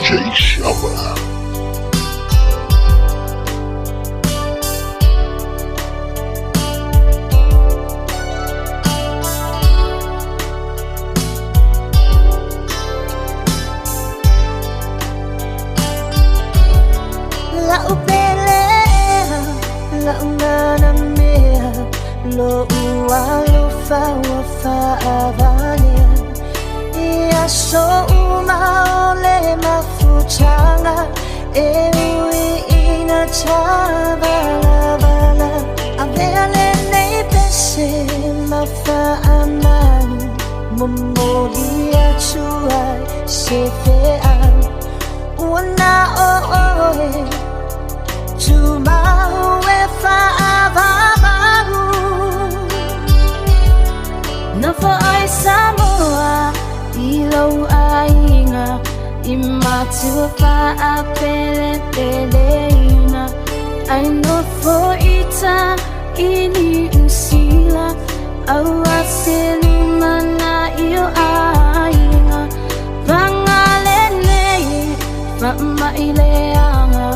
DJ Shabba. La upele, la unana mea, lo ualu fa wafa avania. Ia so umaole mafuchanga, ewi ina chabala bala. Avele ne pese mafa amanu, momolia chuai sefea. Una oe. Tumau e whaababaru Na whaai Samoa I lau ainga I matua whaapele peleina Ai no fo ita ini usila Au aselu mana io ainga Vangalene Vamaileanga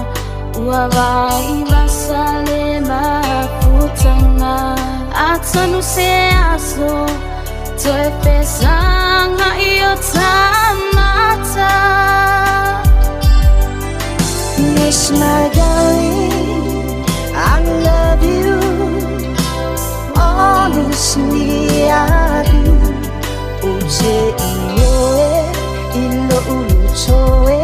Wawai basale mafutanga Atanu se aso Toe pesanga iyo tamata Miss my darling I love you Honestly I do Uje iyoe Ilo uluchoe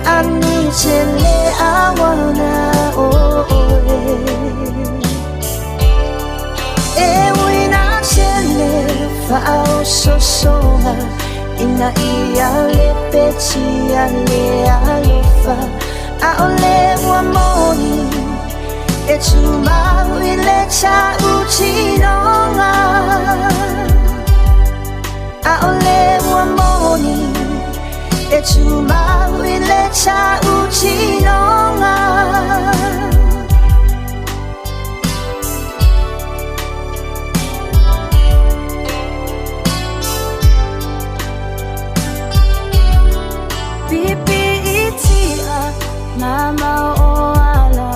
Anu chele awana oe Ewina chele fa'au sosonga Ina ia lepe chia le alofa Aole wamoni E tumau ile cha uchinonga Aole wamoni E tumau ile cha uchinonga Pipi itia mama oala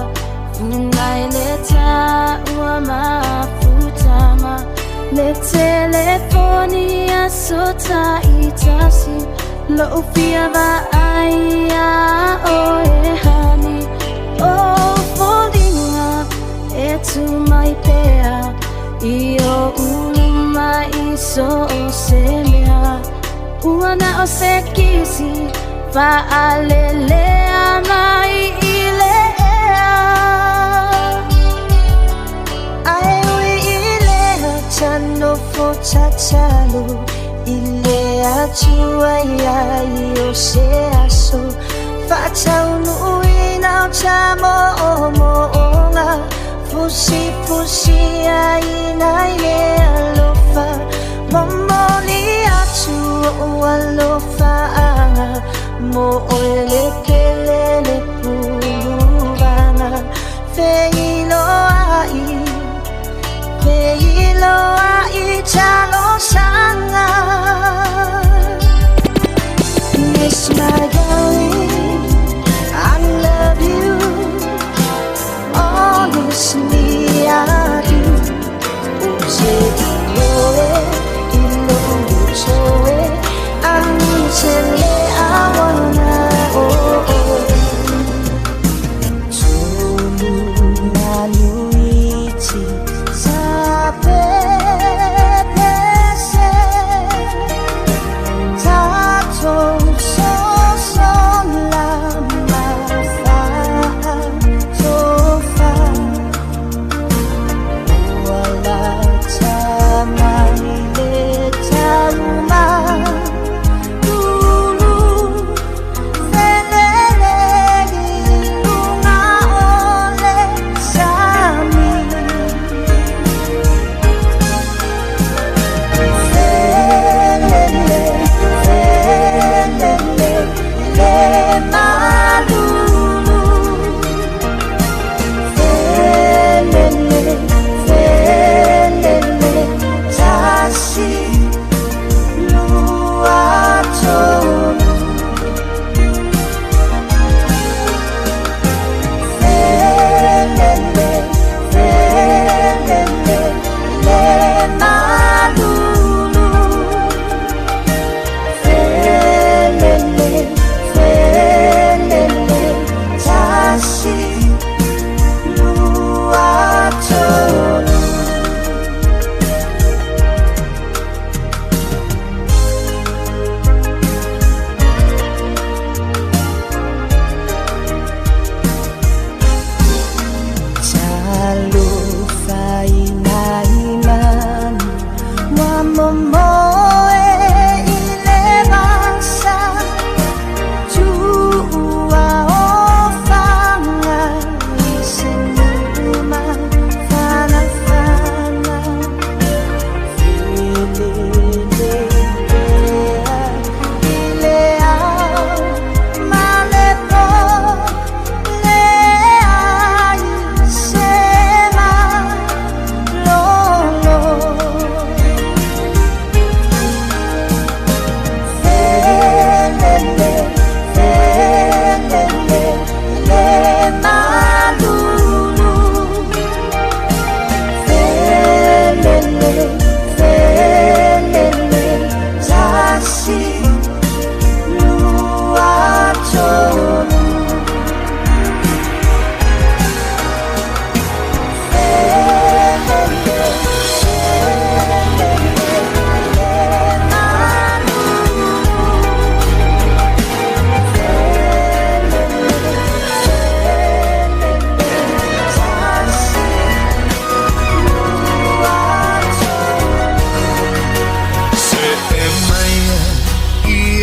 Funai leta ua mafutama Le telefoni ya sota itasi Lo fia va aia o e hani O foldinga e tu mai pea Io uluma iso o semea Uana o se kisi va alelea mai ilea Ai ui ilea chano fo chachalu Ilea chuaya io se aso Faccia unui nao chamo omoonga Fusi fusi aina ile alofa Momoli atu alofa anga Mo ole pelele pulubanga Feilo ai chalo sanga Miss my darling, I love you Honestly I do Uje iloe, ilo uchoe Ani chele awana Tulu nanuichi Sape pese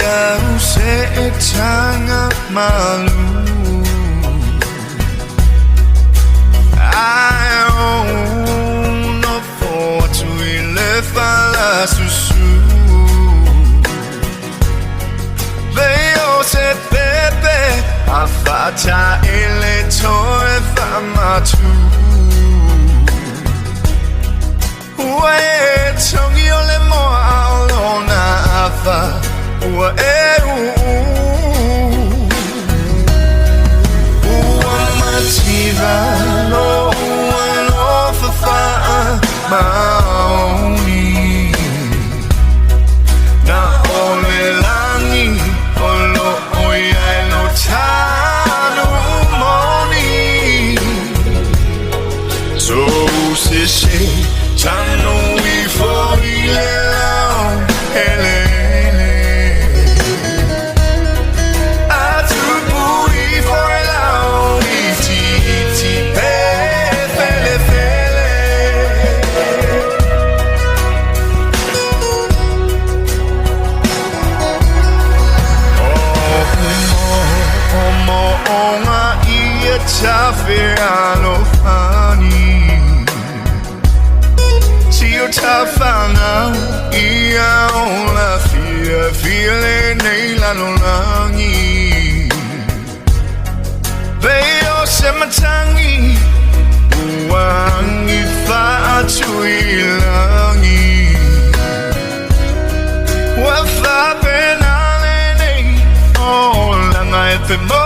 Ikaw sa etanga malu I own no for to ile fala susu Veo se pepe afata ile toe famatu Uwe tongi ole mo alona afa Uwe Mativa no one off a fire maoni Na ole langi olo oya no tanu moni So se she tanu we for ele Tafiano honey See you tafana Ia ola File neila no langi Veo sematangi Uangi fatu ilangi Wafa penalene Ola ngai pe mo